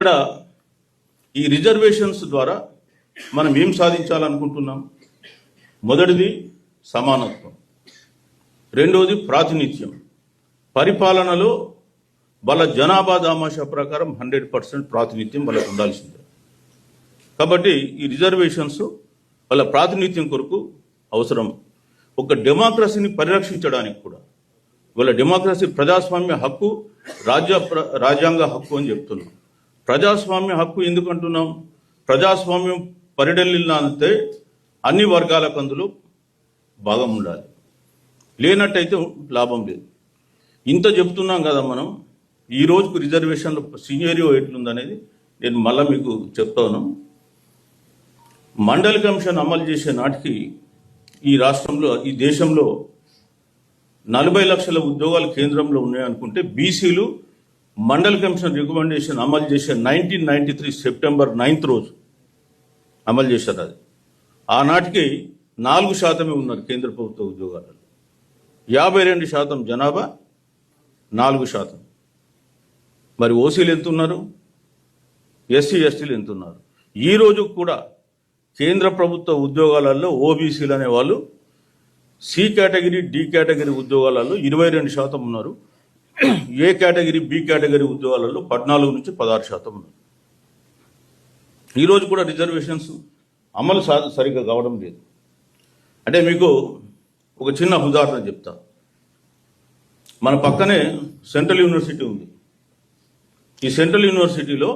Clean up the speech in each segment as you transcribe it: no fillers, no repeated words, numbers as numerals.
ఇక్కడ ఈ రిజర్వేషన్స్ ద్వారా మనం ఏం సాధించాలనుకుంటున్నాం? మొదటిది సమానత్వం, రెండవది ప్రాతినిధ్యం. పరిపాలనలో వాళ్ళ జనాభా దామాషా ప్రకారం 100% ప్రాతినిధ్యం వాళ్ళకు ఉండాల్సిందే. కాబట్టి ఈ రిజర్వేషన్స్ వాళ్ళ ప్రాతినిధ్యం కొరకు అవసరం. ఒక డెమోక్రసీని పరిరక్షించడానికి కూడా, వాళ్ళ డెమోక్రసీ ప్రజాస్వామ్య హక్కు రాజ్యాంగ హక్కు అని చెప్తున్నాం. ప్రజాస్వామ్య హక్కు ఎందుకు అంటున్నాం? ప్రజాస్వామ్యం పరిడలిల్లంతే అన్ని వర్గాలకు అందులో భాగం ఉండాలి, లేనట్టయితే లాభం లేదు. ఇంత చెప్తున్నాం కదా మనం. ఈ రోజుకు రిజర్వేషన్ల సినారియో ఎట్లుందనేది నేను మళ్ళీ మీకు చెప్తాను. మండల్ కమిషన్ అమలు చేసే నాటికి ఈ రాష్ట్రంలో, ఈ దేశంలో 40 లక్షల ఉద్యోగాలు కేంద్రంలో ఉన్నాయనుకుంటే, బీసీలు మండల్ కమిషన్ రికమెండేషన్ అమలు చేసే 1993 సెప్టెంబర్ 9th రోజు అమలు చేశారు. అది ఆనాటికి 4% ఉన్నారు కేంద్ర ప్రభుత్వ ఉద్యోగాలలో. 52% జనాభా, 4%. మరి ఓసీలు ఎంత ఉన్నారు? ఎస్సీ ఎస్టీలు ఎంత ఉన్నారు? ఈ రోజు కూడా కేంద్ర ప్రభుత్వ ఉద్యోగాలలో ఓబీసీలు అనే వాళ్ళు సి కేటగిరీ, డి కేటగిరీ ఉద్యోగాలలో 22% ఉన్నారు. ఏ కేటగిరీ, బి కేటగిరీ ఉద్యోగాలలో 14 నుంచి 16% ఉన్నారు. ఈరోజు కూడా రిజర్వేషన్స్ అమలు సరిగ్గా కావడం లేదు. అంటే మీకు ఒక చిన్న ఉదాహరణ చెప్తా. మన పక్కనే సెంట్రల్ యూనివర్సిటీ ఉంది. ఈ సెంట్రల్ యూనివర్సిటీలో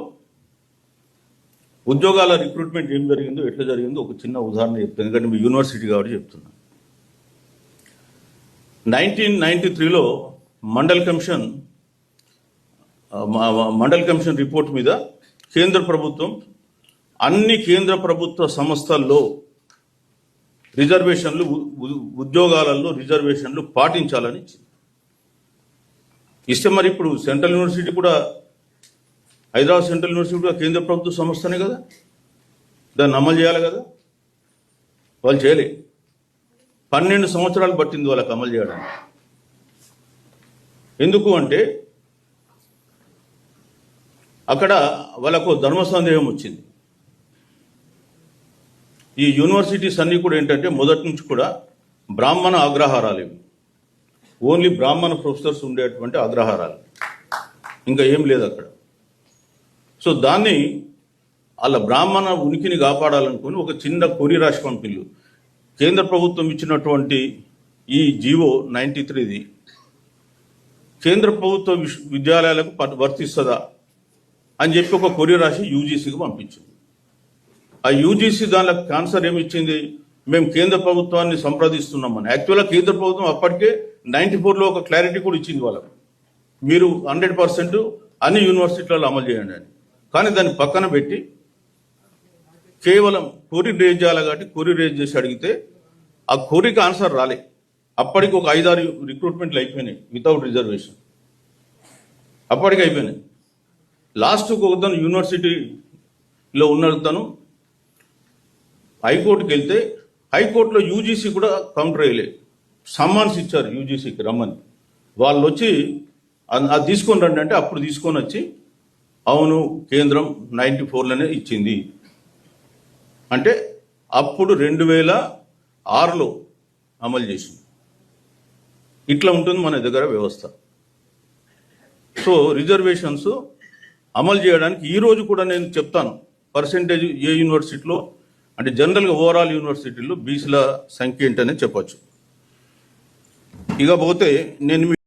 ఉద్యోగాల రిక్రూట్మెంట్ ఏం జరిగిందో, ఎట్లా జరిగిందో ఒక చిన్న ఉదాహరణ చెప్తాను, ఎందుకంటే మీ యూనివర్సిటీ కాబట్టి చెప్తున్నా. 1993లో మండల్ కమిషన్ రిపోర్ట్ మీద కేంద్ర ప్రభుత్వం అన్ని కేంద్ర ప్రభుత్వ సంస్థల్లో రిజర్వేషన్లు, ఉద్యోగాలలో రిజర్వేషన్లు పాటించాలని ఇస్తే, మరి ఇప్పుడు సెంట్రల్ యూనివర్సిటీ కూడా, హైదరాబాద్ సెంట్రల్ యూనివర్సిటీ కూడా కేంద్ర ప్రభుత్వ సంస్థనే కదా, దాన్ని అమలు చేయాలి కదా. వాళ్ళు చేయలే. 12 సంవత్సరాలు పట్టింది వాళ్ళకి అమలు చేయడానికి. ఎందుకు అంటే అక్కడ వాళ్ళకు ధర్మ సందేహం వచ్చింది. ఈ యూనివర్సిటీస్ అన్నీ కూడా ఏంటంటే మొదటి నుంచి కూడా బ్రాహ్మణ అగ్రహారాలు, ఇవి ఓన్లీ బ్రాహ్మణ ప్రొఫెసర్స్ ఉండేటువంటి అగ్రహారాలు, ఇంకా ఏం లేదు అక్కడ. సో దాన్ని వాళ్ళ బ్రాహ్మణ ఉనికిని కాపాడాలనుకుని ఒక చిన్న కొరి రాసి పంపిల్లు. కేంద్ర ప్రభుత్వం ఇచ్చినటువంటి ఈ జీవో 93ది కేంద్ర ప్రభుత్వ విద్యాలయాలకు వర్తిస్తుందా అని చెప్పి ఒక కొరి రాసి యూజీసీకి పంపించింది. ఆ యూజీసీ దానిలో ఆన్సర్ ఏమిచ్చింది? మేము కేంద్ర ప్రభుత్వాన్ని సంప్రదిస్తున్నామని. యాక్చువల్గా కేంద్ర ప్రభుత్వం అప్పటికే 94లో ఒక క్లారిటీ కూడా ఇచ్చింది వాళ్ళకు, మీరు 100% అన్ని యూనివర్సిటీలలో అమలు చేయండి అని. కానీ దాన్ని పక్కన పెట్టి కేవలం కొరి రేజ్ చేయాలి కాబట్టి కొరి రేజ్ చేసి అడిగితే ఆ కొరికి ఆన్సర్ రాలే. అప్పటికి ఒక 5-6 రిక్రూట్మెంట్లు అయిపోయినాయి వితౌట్ రిజర్వేషన్, అప్పటికి అయిపోయినాయి. లాస్ట్కు ఒకతను యూనివర్సిటీలో ఉన్నతను హైకోర్టుకి వెళ్తే, హైకోర్టులో యూజీసీ కూడా కౌంటర్ అయ్యలే. సమ్మాన్స్ ఇచ్చారు యూజీసీకి రమ్మని. వాళ్ళు వచ్చి అది తీసుకొని రండి అంటే అప్పుడు తీసుకొని వచ్చి, అవును కేంద్రం 94లోనే ఇచ్చింది అంటే, అప్పుడు 2006లో అమలు చేసింది. ఇట్లా ఉంటుంది మన దగ్గర వ్యవస్థ. సో రిజర్వేషన్స్ అమలు చేయడానికి ఈరోజు కూడా నేను చెప్తాను పర్సెంటేజ్ ఏ యూనివర్సిటీలో, అంటే జనరల్గా ఓవరాల్ యూనివర్సిటీలో బీసీల సంఖ్య ఏంటనే చెప్పచ్చు. ఇకపోతే నేను